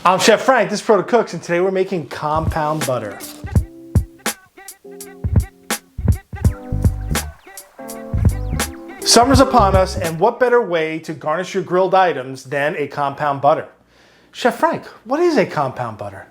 I'm Chef Frank, this is Protocooks, and today we're making compound butter. Summer's upon us, and what better way to garnish your grilled items than a compound butter? Chef Frank, what is a compound butter?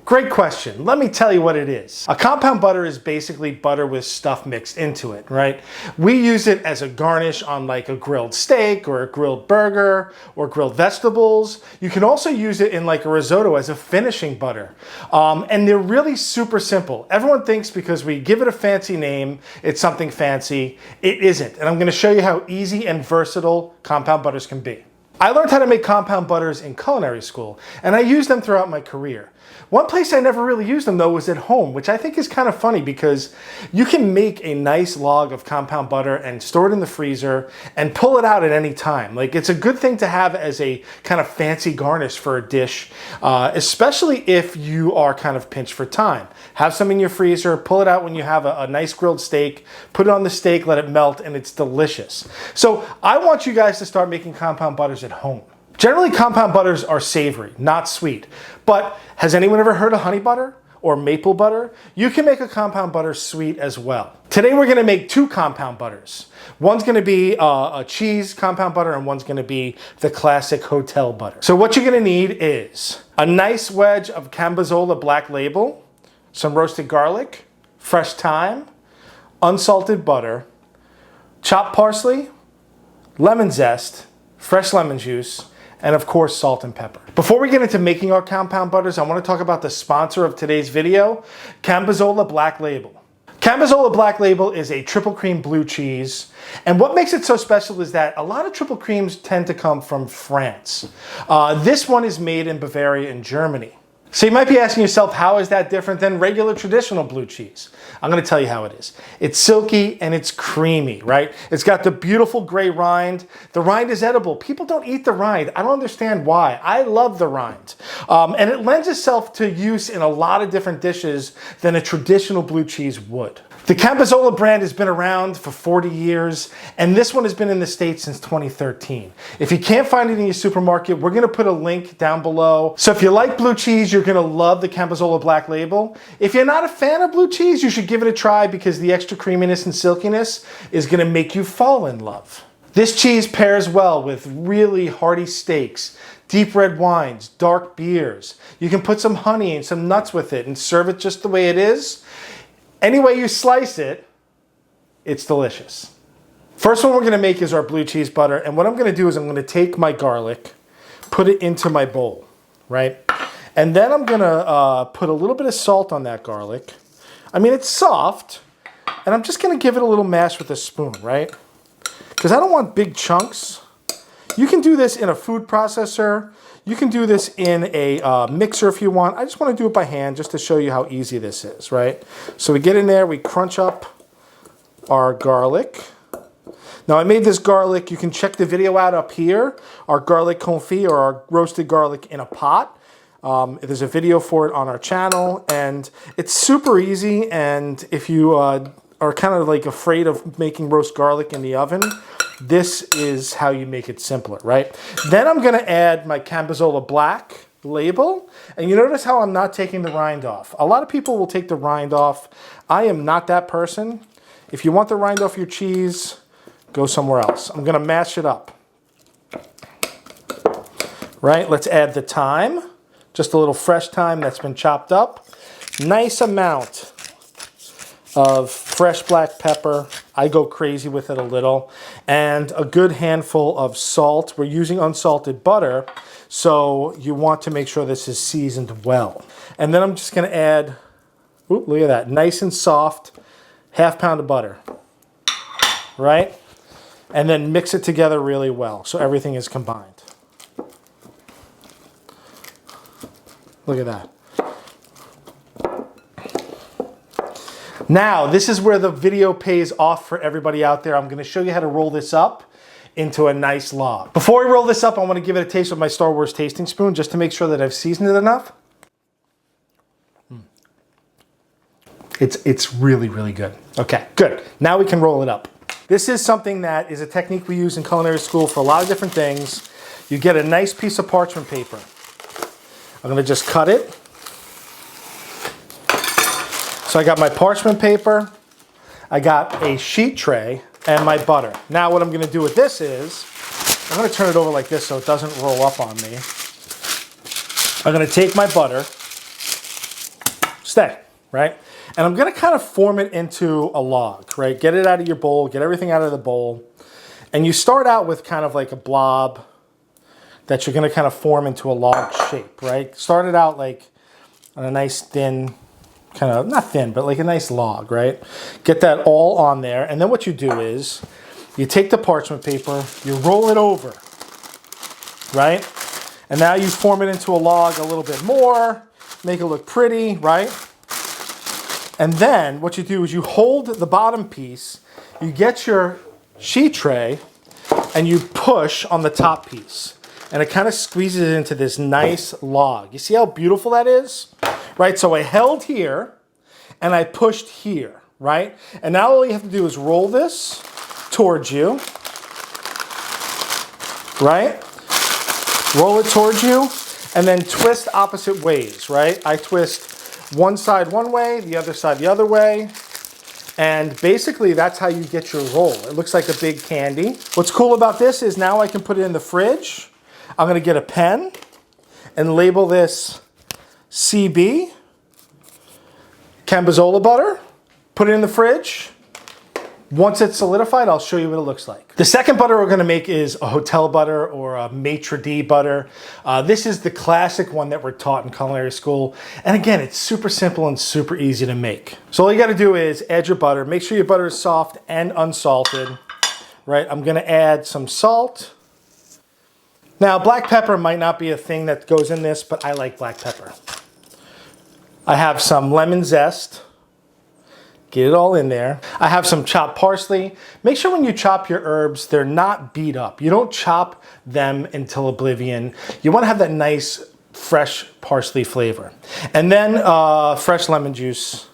Great question. Let me tell you what it is. A compound butter is basically butter with stuff mixed into it, right? We use it as a garnish on like a grilled steak or a grilled burger or grilled vegetables. You can also use it in like a risotto as a finishing butter. And they're really super simple. Everyone thinks because we give it a fancy name, it's something fancy. It isn't. And I'm gonna show you how easy and versatile compound butters can be. I learned how to make compound butters in culinary school, and I used them throughout my career. One place I never really used them though was at home, which I think is kind of funny because you can make a nice log of compound butter and store it in the freezer and pull it out at any time. Like, it's a good thing to have as a kind of fancy garnish for a dish, especially if you are kind of pinched for time. Have some in your freezer, pull it out when you have a nice grilled steak, put it on the steak, let it melt, and it's delicious. So I want you guys to start making compound butters at home. Generally, compound butters are savory, not sweet. But has anyone ever heard of honey butter or maple butter? You can make a compound butter sweet as well. Today we're gonna make two compound butters. One's gonna be a cheese compound butter and one's gonna be the classic hotel butter. So what you're gonna need is a nice wedge of Cambozola Black Label, some roasted garlic, fresh thyme, unsalted butter, chopped parsley, lemon zest, fresh lemon juice, and of course, salt and pepper. Before we get into making our compound butters, I want to talk about the sponsor of today's video, Cambozola Black Label. Cambozola Black Label is a triple cream blue cheese, and what makes it so special is that a lot of triple creams tend to come from France. This one is made in Bavaria in Germany. So you might be asking yourself, how is that different than regular traditional blue cheese? I'm gonna tell you how it is. It's silky and it's creamy, right? It's got the beautiful gray rind. The rind is edible. People don't eat the rind. I don't understand why. I love the rind. And it lends itself to use in a lot of different dishes than a traditional blue cheese would. The Cambozola brand has been around for 40 years, and this one has been in the States since 2013. If you can't find it in your supermarket, we're gonna put a link down below. So if you like blue cheese, you're gonna love the Cambozola Black Label. If you're not a fan of blue cheese, you should give it a try because the extra creaminess and silkiness is gonna make you fall in love. This cheese pairs well with really hearty steaks, deep red wines, dark beers. You can put some honey and some nuts with it and serve it just the way it is. Any way you slice it, it's delicious. First one we're gonna make is our blue cheese butter, and what I'm gonna do is I'm gonna take my garlic, put it into my bowl, right? And then I'm gonna put a little bit of salt on that garlic. I mean, it's soft, and I'm just gonna give it a little mash with a spoon, right? Because I don't want big chunks. You can do this in a food processor. You can do this in a mixer if you want. I just want to do it by hand just to show you how easy this is, right? So we get in there, we crunch up our garlic. Now I made this garlic, you can check the video out up here, our garlic confit or our roasted garlic in a pot. There's a video for it on our channel, and it's super easy, and if you are kind of like afraid of making roast garlic in the oven, this is how you make it simpler, right? Then I'm gonna add my Cambozola Black Label, and you notice how I'm not taking the rind off. A lot of people will take the rind off. I am not that person. If you want the rind off your cheese, go somewhere else. I'm gonna mash it up. Right, let's add the thyme. Just a little fresh thyme that's been chopped up. Nice amount of fresh black pepper. I go crazy with it a little. And a good handful of salt. We're using unsalted butter, so you want to make sure this is seasoned well. And then I'm just gonna add, ooh, look at that, nice and soft, half pound of butter, right? And then mix it together really well so everything is combined. Look at that. Now, this is where the video pays off for everybody out there. I'm gonna show you how to roll this up into a nice log. Before we roll this up, I wanna give it a taste with my Star Wars tasting spoon just to make sure that I've seasoned it enough. It's really, really good. Okay, good. Now we can roll it up. This is something that is a technique we use in culinary school for a lot of different things. You get a nice piece of parchment paper. I'm gonna just cut it. So I got my parchment paper, I got a sheet tray, and my butter. Now what I'm gonna do with this is, I'm gonna turn it over like this so it doesn't roll up on me. I'm gonna take my butter, stay, right? And I'm gonna kind of form it into a log, right? Get it out of your bowl, get everything out of the bowl. And you start out with kind of like a blob that you're gonna kind of form into a log shape, right? Start it out like on a nice thin, kind of, not thin, but like a nice log, right? Get that all on there. And then what you do is, you take the parchment paper, you roll it over, right? And now you form it into a log a little bit more, make it look pretty, right? And then what you do is you hold the bottom piece, you get your sheet tray, and you push on the top piece. And it kind of squeezes it into this nice log. You see how beautiful that is? Right, so I held here, and I pushed here, right? And now all you have to do is roll this towards you, right? Roll it towards you, and then twist opposite ways, right? I twist one side one way, the other side the other way, and basically that's how you get your roll. It looks like a big candy. What's cool about this is now I can put it in the fridge. I'm gonna get a pen and label this CB, Cambozola butter, put it in the fridge. Once it's solidified, I'll show you what it looks like. The second butter we're gonna make is a hotel butter or a maitre d' butter. This is the classic one that we're taught in culinary school. And again, it's super simple and super easy to make. So all you gotta do is add your butter. Make sure your butter is soft and unsalted, right? I'm gonna add some salt. Now, black pepper might not be a thing that goes in this, but I like black pepper. I have some lemon zest. Get it all in there. I have some chopped parsley. Make sure when you chop your herbs, they're not beat up. You don't chop them until oblivion. You want to have that nice, fresh parsley flavor. And then fresh lemon juice.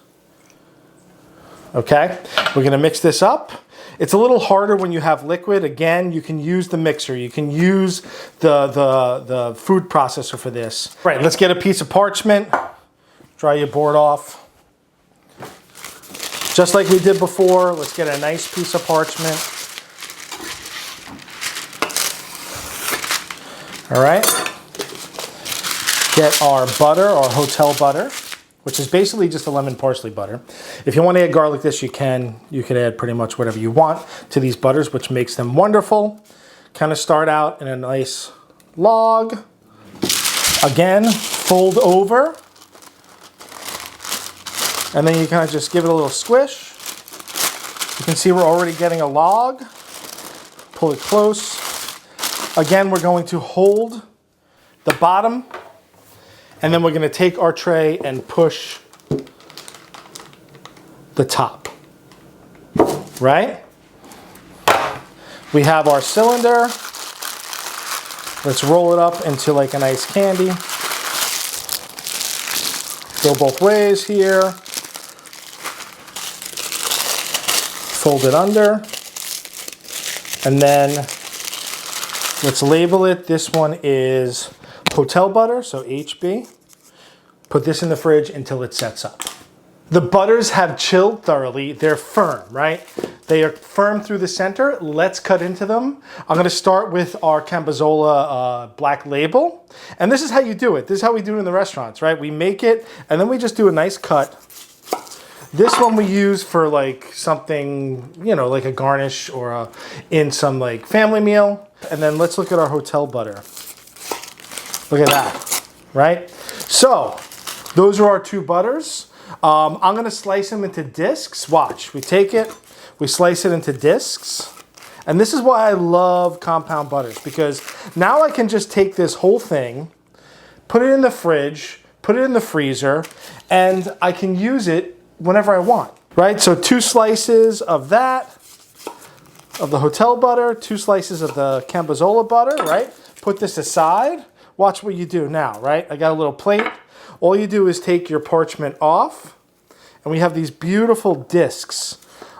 Okay, we're gonna mix this up. It's a little harder when you have liquid. Again, you can use the mixer. You can use the food processor for this. Right, let's get a piece of parchment. Dry your board off. Just like we did before, let's get a nice piece of parchment. All right. Get our butter, our hotel butter, which is basically just a lemon parsley butter. If you want to add garlic this, you can. You can add pretty much whatever you want to these butters, which makes them wonderful. Kind of start out in a nice log. Again, fold over. And then you kind of just give it a little squish. You can see we're already getting a log. Pull it close. Again, we're going to hold the bottom, and then we're going to take our tray and push the top. Right? We have our cylinder. Let's roll it up into like a nice candy. Go both ways here. Fold it under, and then let's label it. This one is hotel butter, so HB. Put this in the fridge until it sets up. The butters have chilled thoroughly. They're firm, right? They are firm through the center. Let's cut into them. I'm gonna start with our Cambozola Black Label. And this is how you do it. This is how we do it in the restaurants, right? We make it, and then we just do a nice cut. This one we use for like something, you know, like a garnish or in some like family meal. And then let's look at our hotel butter. Look at that, right? So those are our two butters. I'm gonna slice them into discs. Watch, we take it, we slice it into discs. And this is why I love compound butters, because now I can just take this whole thing, put it in the fridge, put it in the freezer, and I can use it whenever I want, right? So 2 slices of that, of the hotel butter, 2 slices of the Cambozola butter, right? Put this aside. Watch what you do now, right? I got a little plate. All you do is take your parchment off, and we have these beautiful discs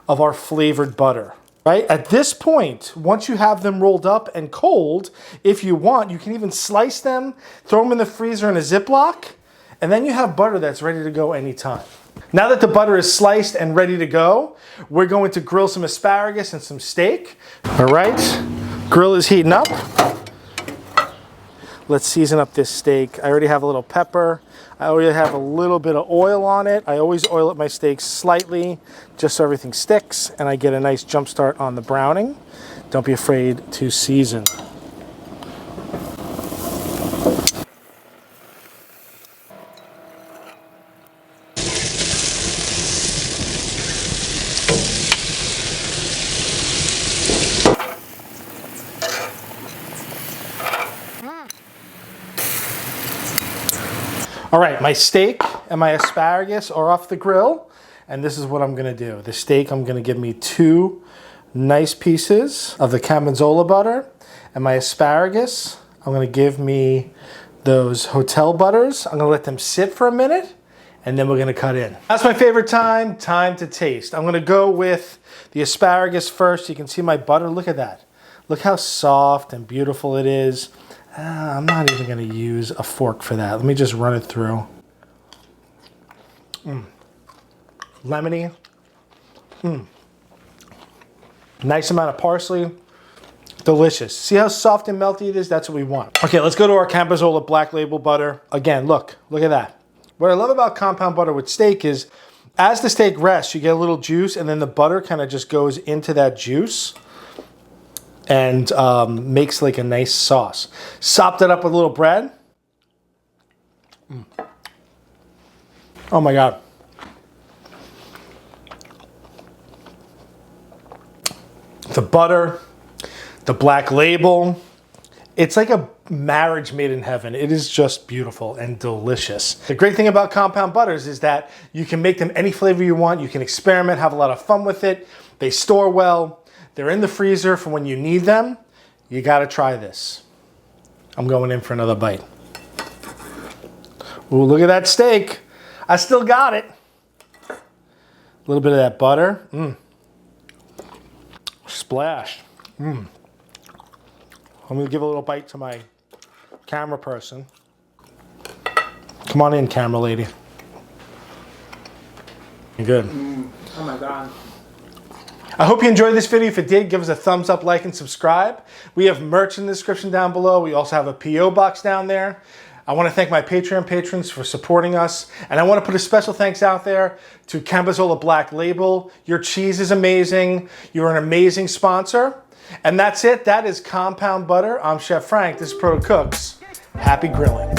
of our flavored butter, Right? At this point, once you have them rolled up and cold, if you want, you can even slice them, throw them in the freezer in a Ziploc, and then you have butter that's ready to go anytime. Now that the butter is sliced and ready to go, we're going to grill some asparagus and some steak. All right, grill is heating up. Let's season up this steak. I already have a little pepper. I already have a little bit of oil on it. I always oil up my steaks slightly just so everything sticks and I get a nice jump start on the browning. Don't be afraid to season. All right, my steak and my asparagus are off the grill, and this is what I'm gonna do. The steak, I'm gonna give me 2 nice pieces of the Cambozola butter, and my asparagus, I'm gonna give me those hotel butters. I'm gonna let them sit for a minute, and then we're gonna cut in. That's my favorite time to taste. I'm gonna go with the asparagus first. You can see my butter, look at that. Look how soft and beautiful it is. I'm not even going to use a fork for that. Let me just run it through. Lemony. Nice amount of parsley. Delicious. See how soft and melty it is? That's what we want. Okay, let's go to our Cambozola Black Label butter. Again, look at that. What I love about compound butter with steak is as the steak rests, you get a little juice and then the butter kind of just goes into that juice and makes like a nice sauce. Sopped it up with a little bread. Oh my God. The butter, the Black Label, it's like a marriage made in heaven. It is just beautiful and delicious. The great thing about compound butters is that you can make them any flavor you want. You can experiment, have a lot of fun with it. They store well. They're in the freezer for when you need them. You gotta try this. I'm going in for another bite. Ooh, look at that steak. I still got it. A little bit of that butter. Splash. I'm gonna give a little bite to my camera person. Come on in, camera lady. Good. Oh my God. I hope you enjoyed this video. If it did, give us a thumbs up, like, and subscribe. We have merch in the description down below. We also have a P.O. box down there. I want to thank my Patreon patrons for supporting us. And I want to put a special thanks out there to Cambozola Black Label. Your cheese is amazing. You're an amazing sponsor. And that's it. That is Compound Butter. I'm Chef Frank. This is Protocooks. Happy grilling.